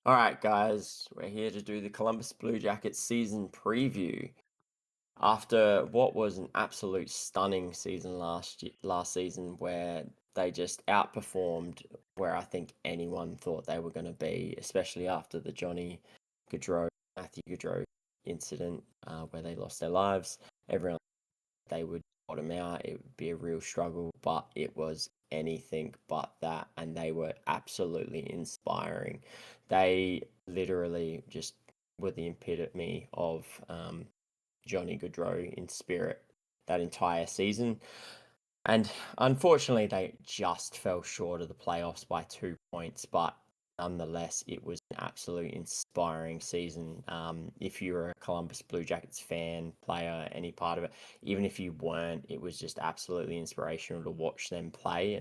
All right, guys, we're here to do the Columbus Blue Jackets season preview. After what was an absolute stunning season last season, where they just outperformed where I think anyone thought they were going to be, especially after the Matthew Gaudreau incident, where they lost their lives. Everyone they would bottom out. It would be a real struggle, but it was anything but that, and they were absolutely inspiring. They literally just were the epitome of Johnny Gaudreau in spirit that entire season. And unfortunately, they just fell short of the playoffs by 2 points, but nonetheless, it was an absolute inspiring season. If you're a Columbus Blue Jackets fan, player, any part of it, even if you weren't, it was just absolutely inspirational to watch them play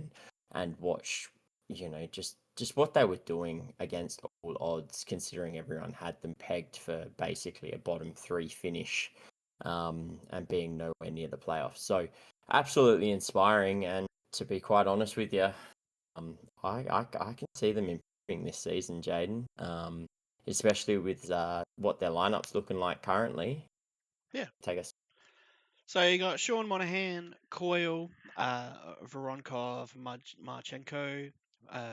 and watch, just what they were doing against all odds, considering everyone had them pegged for basically a bottom three finish, and being nowhere near the playoffs. So absolutely inspiring. And to be quite honest with you, I can see them improving this season, Jaden. Especially with what their lineup's looking like currently. Yeah. Take us. So you got Sean Monahan, Coyle, Voronkov, Marchenko,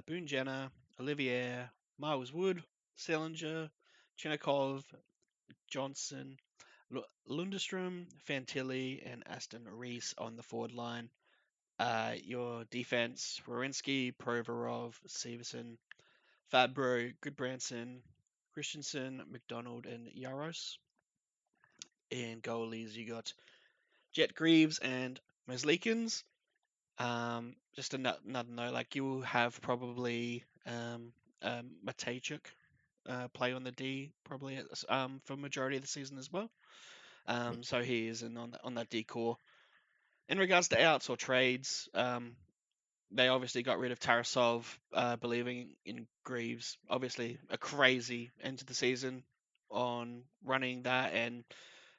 Boone Jenner, Olivier, Miles Wood, Selinger, Chinakov, Johnson, Lundestrom, Fantilli, and Aston Reese on the forward line. Your defense: Wawrinski, Provorov, Severson, Fabro, Goodbranson, Christensen, McDonald, and Yaros. In goalies, you got Jet Greaves and Meslikins. Just another note, like you will have probably Matejchuk play on the D probably for majority of the season as well. So he is in on that D core. In regards to outs or trades, they obviously got rid of Tarasov, believing in Greaves. Obviously, a crazy end to the season on running that and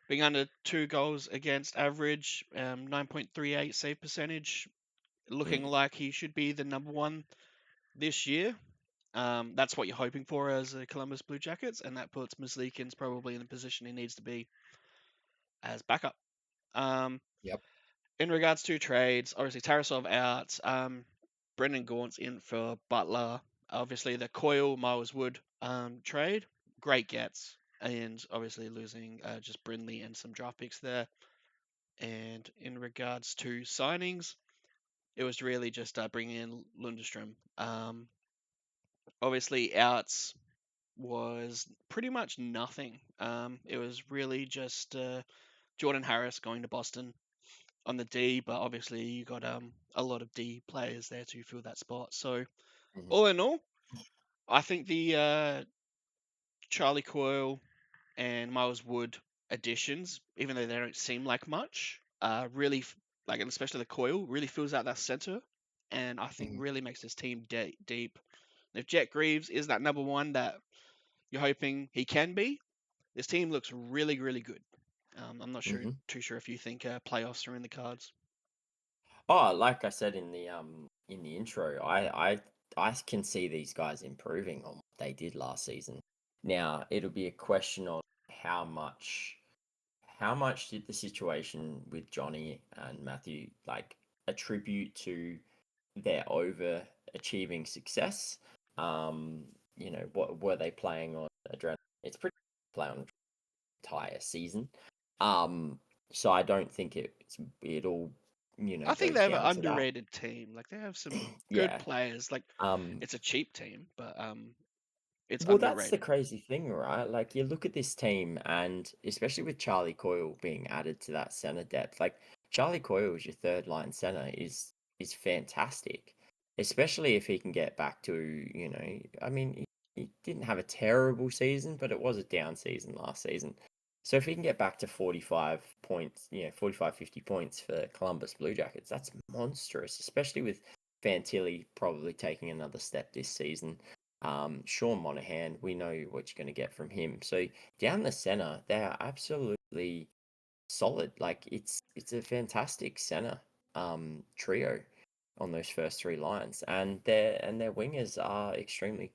being under 2 goals against average, 9.38 save percentage, looking Mm, like he should be the number one this year. That's what you're hoping for as a Columbus Blue Jackets, and that puts Merzlikins probably in the position he needs to be as backup. Um, yep. in regards to trades, obviously Tarasov out, Brendan Gaunt's in for Butler. Obviously the Coyle Miles Wood trade, great gets, and obviously losing just Brindley and some draft picks there. And in regards to signings, it was really just bringing in Lundestrom. Obviously, outs was pretty much nothing. It was really just Jordan Harris going to Boston on the D, but obviously you got a lot of D players there to fill that spot. So Mhm. all in all, I think the Charlie Coyle and Miles Wood additions, even though they don't seem like much, really like, and especially the Coil really fills out that center, and I think Mhm. really makes this team deep. And if Jet Greaves is that number one that you're hoping he can be, this team looks really good. I'm not sure Mhm. too sure if you think playoffs are in the cards. Oh, like I said in the intro, I can see these guys improving on what they did last season. Now it'll be a question of how much did the situation with Johnny and Matthew like attribute to their overachieving success? What were they playing on adrenaline? It's pretty play on entire season. Um, so I don't think it all I think goes they have an down to that. underrated team. Like they have some good Yeah. players. Like Um, it's a cheap team, but it's well, that's the underrated. crazy thing, right? Like you look at this team, and especially with Charlie Coyle being added to that center depth, like Charlie Coyle as your third line center is fantastic, especially if he can get back to, I mean, he didn't have a terrible season, but it was a down season last season. So if he can get back to 45 points, 45, 50 points for Columbus Blue Jackets, that's monstrous, especially with Fantilli probably taking another step this season. Sean Monahan, we know what you're going to get from him. So down the center, they are absolutely solid. Like it's a fantastic center trio on those first three lines, and their wingers are extremely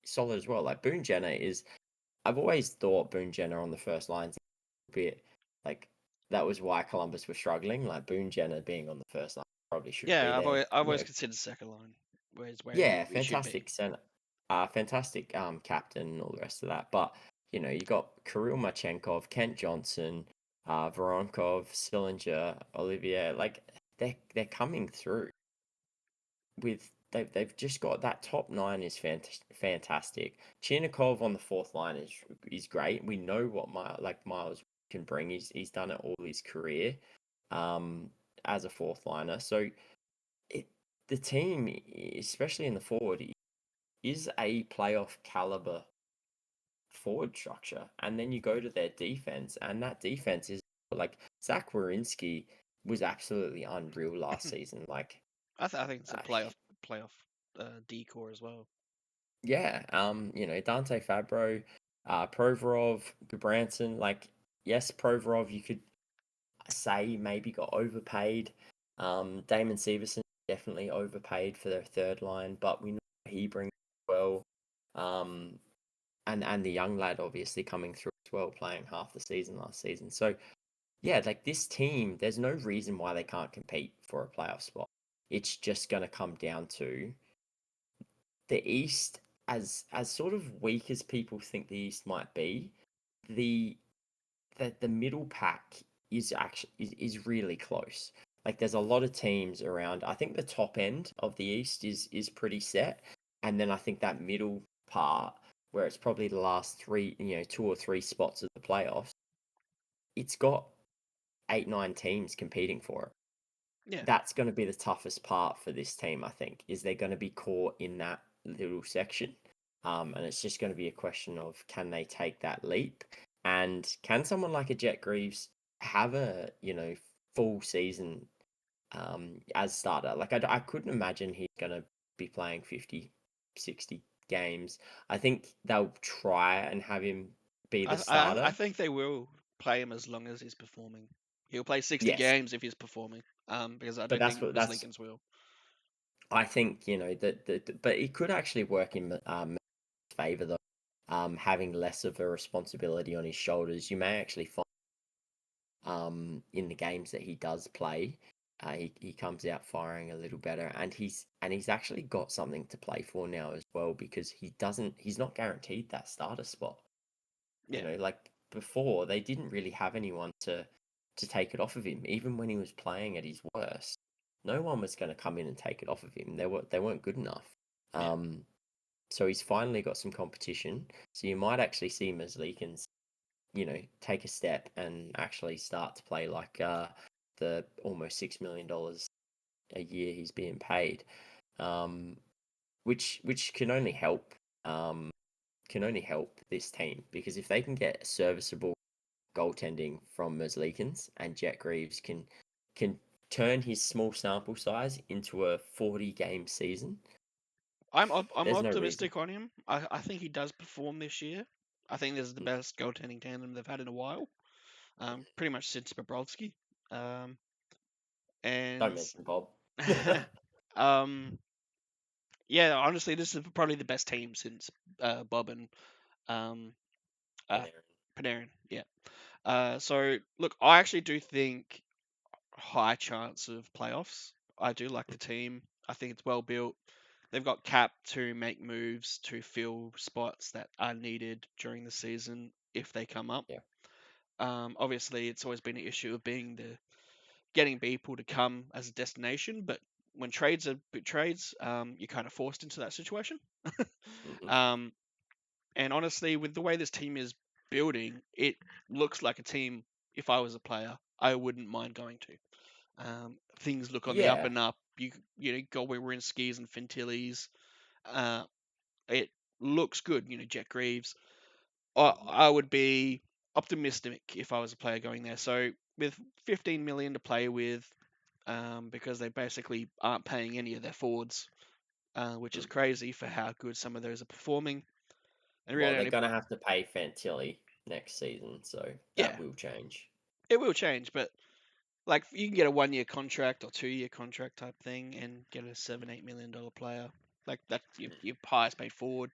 solid as well. Like Boone Jenner is, I've always thought Boone Jenner on the first line's a bit like that was why Columbus was struggling. Like Boone Jenner being on the first line probably shouldn't be Yeah, there. I've always considered second line, whereas where Yeah, he should be. fantastic center, fantastic captain and all the rest of that. But you got Kirill Machenkov, Kent Johnson, Voronkov, Sillinger, Olivier. Like they're coming through with they've just got that top nine is fantastic. Chirnikov on the fourth line is great. We know what Miles can bring. He's done it all his career, um, as a fourth liner. So it the team, especially in the forward, is a playoff caliber forward structure. And then you go to their defense, and that defense is like Zach Werenski was absolutely unreal last season. Like, I think it's a uh, playoff decor as well. yeah, Dante Fabro, Provorov, Gabranson, like, yes, Provorov, you could say maybe got overpaid. Damon Severson definitely overpaid for their third line, but we know he brings well. Um, and the young lad obviously coming through as well, playing half the season last season. So yeah, like this team, there's no reason why they can't compete for a playoff spot. It's just going to come down to the East, as sort of weak as people think the East might be. The the middle pack is really close. Like there's a lot of teams around. I think the top end of the East is pretty set, and then I think that middle part where it's probably the last three, two or three spots of the playoffs, it's got 8, 9 teams competing for it. Yeah, That's going to be the toughest part for this team, I think, is they're going to be caught in that little section. And it's just going to be a question of can they take that leap? And can someone like a Jet Greaves have a, full season as starter? Like, I couldn't imagine he's going to be playing 50, 60 games. I think they'll try and have him be the I starter. think they will play him as long as he's performing. He'll play 60 Yes, games if he's performing. Because I but don't think Lincolns will. I think, but it could actually work in favor though. Having less of a responsibility on his shoulders, you may actually find in the games that he does play, he comes out firing a little better, and he's actually got something to play for now as well because he's not guaranteed that starter spot. Yeah, Like before, they didn't really have anyone to take it off of him, even when he was playing at his worst. No one was going to come in and take it off of him. They weren't good enough. yeah. Um, so he's finally got some competition. So you might actually see Merzlikins, take a step and actually start to play like the almost $6 million a year he's being paid, um, which um, can only help this team because if they can get serviceable goaltending from Merzlikins and Jet Greaves can turn his small sample size into a 40 game season, I'm there's no reason. optimistic on him. I think he does perform this year. I think this is the Mm, best goaltending tandem they've had in a while. Pretty much since Bobrovsky. Um, don't and mention Bob. um, yeah, honestly, this is probably the best team since Bob and um, uh, Panarin. Panarin. Yeah. So look, I actually do think high chance of playoffs. I do like the team. I think it's well built. They've got cap to make moves to fill spots that are needed during the season if they come up. Yeah. Obviously, it's always been an issue of being the getting people to come as a destination, but when trades are big trades, you're kind of forced into that situation. Hmm. Um, and honestly, with the way this team is building, it looks like a team. If I was a player, I wouldn't mind going to. Things look on the up Yeah. and up. You know, go where we're in skis and Fintillies. Uh, it looks good. You know, Jet Greaves. Mhm. I would be optimistic if I was a player going there. So with 15 million to play with, because they basically aren't paying any of their forwards, which is Mm. crazy for how good some of those are performing. And Well, really they're only, gonna have to pay Fantilli next season, so that yeah, will change. it will change, but like you can get a 1 year contract or 2 year contract type thing and get a $7-8 million player. Like that's your highest paid forward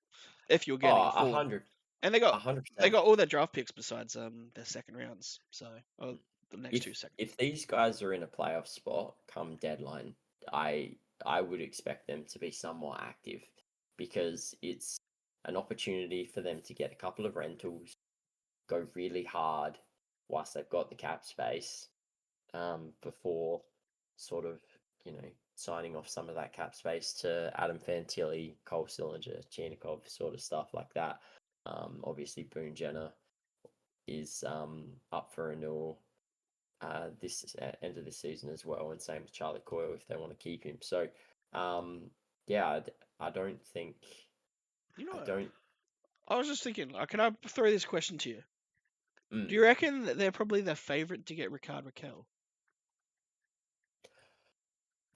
if you're getting Oh, a a forward. hundred, And a hundred they percent. got all their draft picks besides their second rounds. So the next If two second. if these guys are in a playoff spot come deadline, I I would expect them to be somewhat active because it's an opportunity for them to get a couple of rentals, go really hard whilst they've got the cap space, before sort of, signing off some of that cap space to Adam Fantilli, Cole Sillinger, Chenikov, sort of stuff like that. Obviously, Boone Jenner is up for renewal this end of this season as well, and same with Charlie Coyle if they want to keep him. So, yeah, I don't think You I know, don't. I was just thinking, can I throw this question to you? Do Mm, you reckon that they're probably the favorite to get Ricard Raquel?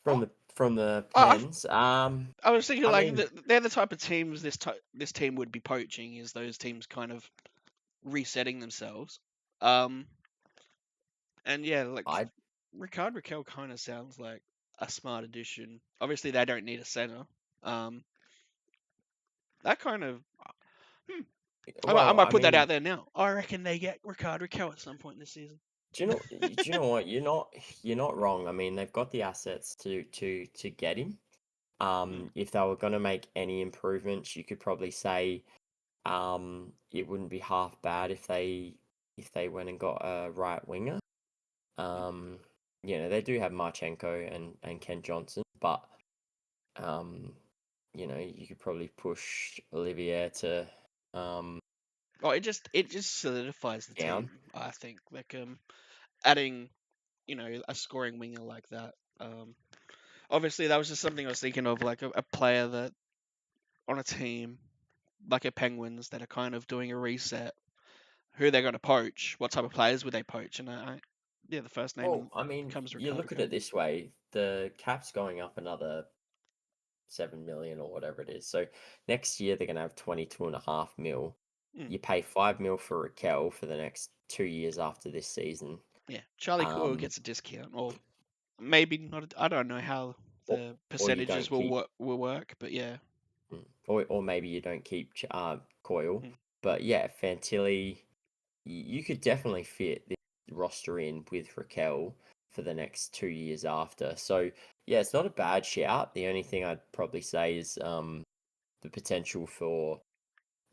from Oh, the I, Pens, I was thinking I like mean, they're the type of teams this team would be poaching. Is those teams kind of resetting themselves? Um, and yeah, like I Ricard Raquel kind of sounds like a smart addition. Obviously, they don't need a center. Um, that kind of hmm, I well, might I put that mean, out there now. I reckon they get Ricard Raquel at some point this season. do you know what? You're not wrong. I mean, they've got the assets to get him. Mm, If they were going to make any improvements, you could probably say it wouldn't be half bad if they went and got a right winger. mm. Um, they do have Marchenko and Ken Johnson, but um, you could probably push Olivier to um Oh, it just solidifies the down. team. I think like adding a scoring winger like that. Um, Obviously that was just something I was thinking of, like a player that on a team like a Penguins that are kind of doing a reset. Who they're going to poach? What type of players would they poach? And yeah, the first name Well, I mean, comes you Ricardo look at Cal. it this way: the cap's going up another 7 million or whatever it is. So next year they're gonna have 22.5 mil. Mm, You pay 5 mil for Raquel for the next 2 years after this season. yeah, Charlie Coyle Um, gets a discount, or maybe not. I don't know how or, the or you percentages don't will keep. work, but yeah. Or maybe you don't keep Coil. Mm, But yeah, Fantilli, you could definitely fit the roster in with Raquel for the next 2 years after. So yeah, it's not a bad shout. The only thing I'd probably say is the potential for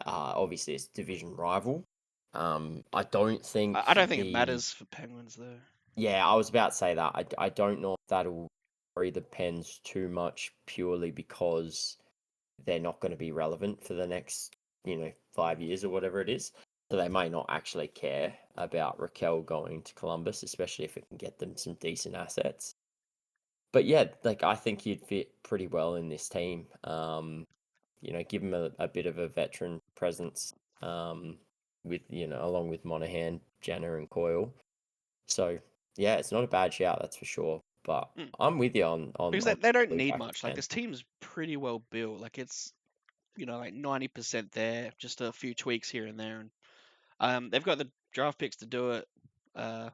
obviously it's division rival. I don't I think don't think it the matters for Penguins though. yeah, I was about to say that. I don't know if that'll worry the Pens too much purely because they're not going to be relevant for the next, Mm, 5 years or whatever it is. So they may not actually care about Raquel going to Columbus, especially if it can get them some decent assets. But yeah, like I think he'd fit pretty well in this team. Give him a bit of a veteran presence, with, along with Monahan, Jenner, and Coyle. So yeah, it's not a bad shout, that's for sure. But mm. I'm with you Because on they don't Blue need Jackets, much. Like man. this team's pretty well built. Like it's like 90% there, just a few tweaks here and there, and they've got the draft picks to do it. Uh,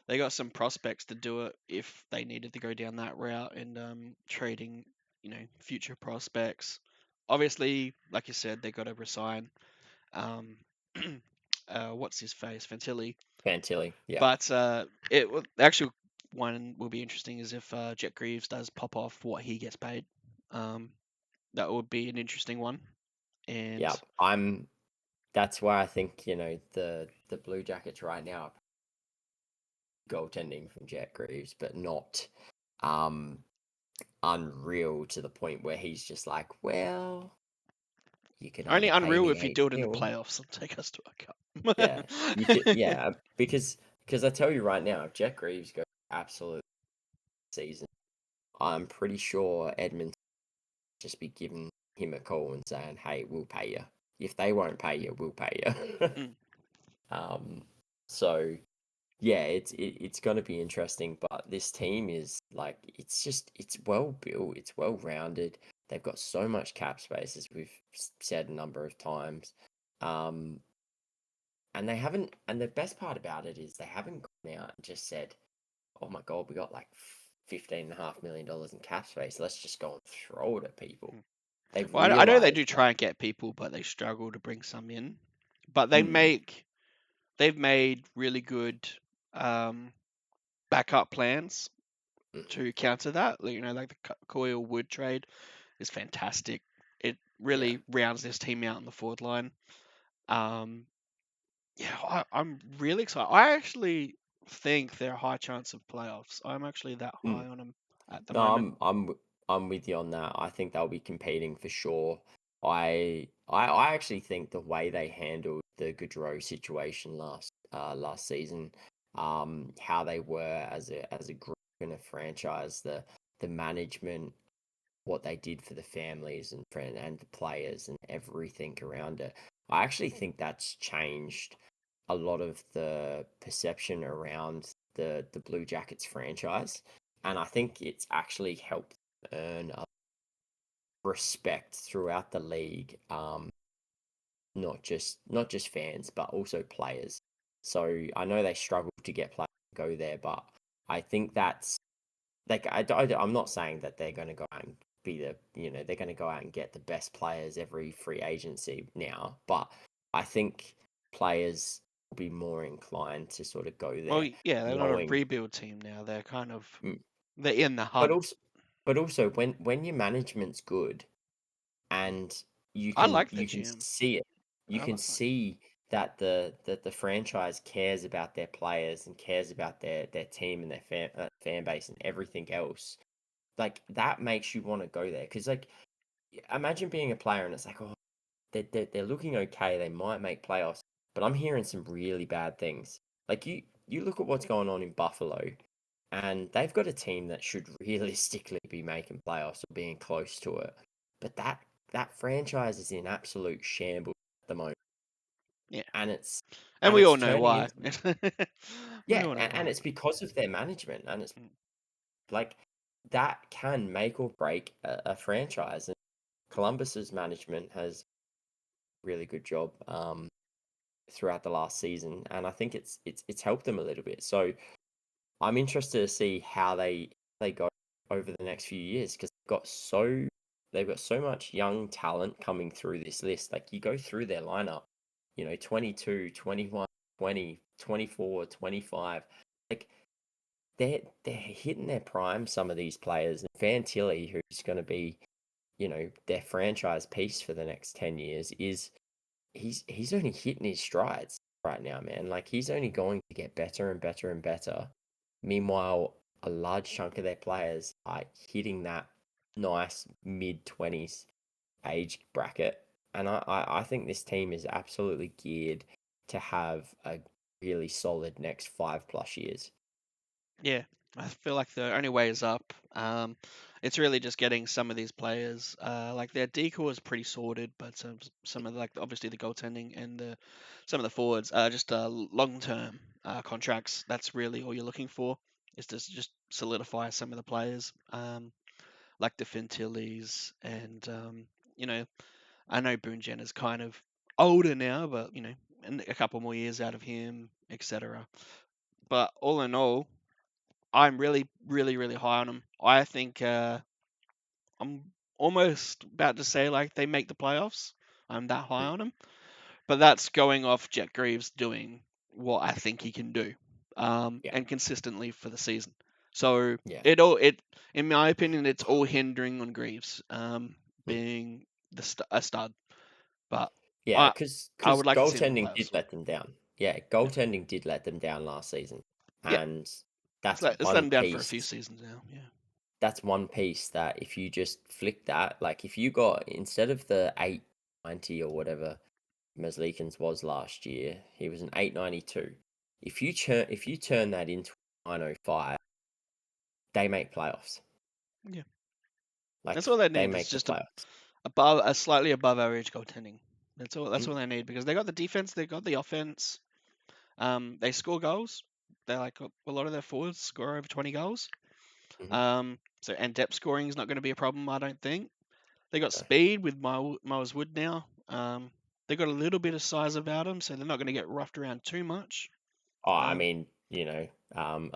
they got some prospects to do it if they needed to go down that route and trading, future prospects. Obviously, like you said, they got to resign. Um, what's his face, Fantilli. Fantilli, yeah, But the actual one will be interesting is if Jet Greaves does pop off what he gets paid. Um, that would be an interesting one. And yeah. That's why I think the Blue Jackets right now are goaltending from Jet Greaves, but not um unreal to the point where he's just like, well, you can only only pay unreal me if you eight do it in the mil. playoffs and take us to Yeah, you a could. cup. Yeah, because I tell you right now, if Jet Greaves goes absolute season, I'm pretty sure Edmonton just be giving him a call and saying, "Hey, we'll pay you. If they won't pay you, we'll pay you." Mm. um, so yeah, it's going to be interesting. But this team is like, it's well built, it's well rounded. They've got so much cap space, as we've said a number of times. Um, and they haven't. And the best part about it is they haven't gone out and just said, "Oh my God, we got like $15.5 million in cap space. Let's just go and throw it at people." they've Well, I know they realized do that. try and get people, but they struggle to bring some in. But Mm, they've made really good um, backup plans mm, to counter that. Like, like the Coil Wood trade is fantastic. It yeah. really rounds this team out in the forward line. Um, yeah, I'm really excited. I actually think they're a high chance of playoffs. I'm actually that Mm. high on them at the No, moment. I'm with you on that. I think they'll be competing for sure. I actually think the way they handled the Gaudreau situation last season, how they were as a group and a franchise, the management, what they did for the families and friend and the players and everything around it. I actually think that's changed a lot of the perception around the Blue Jackets franchise, and I think it's actually helped earn a respect throughout the league. Not just fans, but also players. So I know they struggle to get players to go there, but I think that's like I'm not saying that they're going to go out and be they're going to go out and get the best players every free agency now, but I think players will be more inclined to sort of go Well, there yeah, they're not a knowing. rebuild team now. They're kind of Mm, they're in the but hunt. also but also when your management's good and you I can like the you can GM. see it. You I can like. see that the franchise cares about their players and cares about their team and their fan base and everything else. Like that makes you want to go there because like imagine being a player and it's like, oh, they're looking okay, they might make playoffs, but I'm hearing some really bad things. Like you look at what's going on in Buffalo, and they've got a team that should realistically be making playoffs or being close to it, but that franchise is in absolute shambles at the moment, Yeah, and it's and and we it's all know turning why. into We yeah, all know and why. it's because of their management, and it's Mm. like that can make or break a franchise. And Columbus's management has really good job throughout the last season, and I think it's helped them a little bit. So I'm interested to see how they go over the next few years because they've got so much young talent coming through this list. Like you go through their lineup, 22, 21, 20, 24, 25. Like they're hitting their prime, some of these players. And Fantilli, who's going to be, their franchise piece for the next 10 years, he's only hitting his strides right now, man. Like he's only going to get better and better and better. Meanwhile, a large chunk of their players are hitting that nice mid-20s age bracket. And I think this team is absolutely geared to have a really solid next 5+ years. Yeah, I feel like the only way is up. It's really just getting some of these players. Like their decor is pretty sorted, but some of like obviously the goaltending and the some of the forwards are just long term contracts. That's really all you're looking for is to just solidify some of the players, like the Fintillies and you know I know Boonjen is kind of older now, but and a couple more years out of him, etc. But all in all, I'm really, really, really high on them. I think I'm almost about to say like they make the playoffs. I'm that high Mm, on them, but that's going off Jet Greaves doing what I think he can do, yeah, and consistently for the season. So yeah, in my opinion, it's all hindering on Greaves, mm, being a stud. But yeah. I Because I because would like to see him in the goaltending did playoffs. let them down. Yeah, Yeah, goaltending did let them down last season, yeah. and that's It's let one him down for a few piece seasons now. Yeah, that's one piece that if you just flick that, like if you got instead of the 890 or whatever Meslikins was last year, he was an 892. If you turn that into 905, they make playoffs. yeah. That's Like all they they need is make the just playoffs. a slightly above average goaltending. That's Mm, all they need because they got the defense, they got the offense. They score goals. They like a lot of their forwards score over 20 goals. mhm, So and depth scoring is not going to be a problem, I don't think. They got no. speed with Miles Wood now. They got a little bit of size about them, so they're not going to get roughed around too much. Oh, I Um, mean,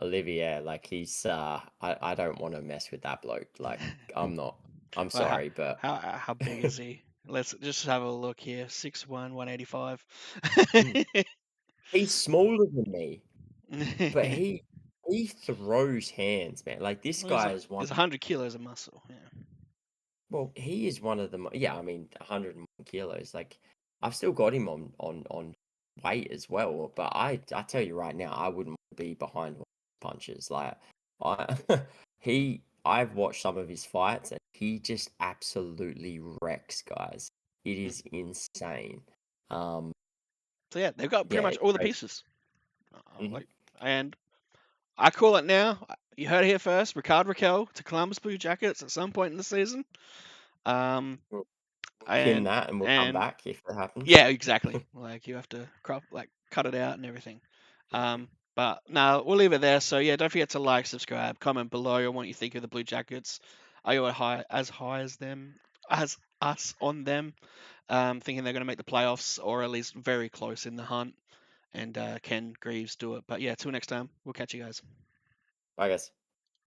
Olivier, like he's I don't want to mess with that bloke. Like I'm not. I'm Well, sorry, but how big is he? Let's just have a look here. 6'1", 185. mm, he's smaller than me, but he throws hands, man. Like this Well, guy is one. he's 100 kilos of muscle. Yeah. Well, he is one of the yeah, I mean, 101 kilos. Like, I've still got him on weight as well. But I tell you right now, I wouldn't be behind one of his punches. Like, I I've watched some of his fights, and he just absolutely wrecks guys. It Mm. is insane. Um, So yeah, they've got yeah, pretty much it's all the crazy. pieces. Hmm. Like, and I call it now. You heard it here first. Ricard Raquel to Columbus Blue Jackets at some point in the season. Um, We'll pin and that, and we'll come and back if that happens. yeah, exactly. Like you have to cut it out and everything. But no, we'll leave it there. So yeah, don't forget to like, subscribe, comment below on what you think of the Blue Jackets. Are you as high as them as us on them? Thinking they're going to make the playoffs or at least very close in the hunt. And can Greaves do it? But yeah, till next time, we'll catch you guys. I guess.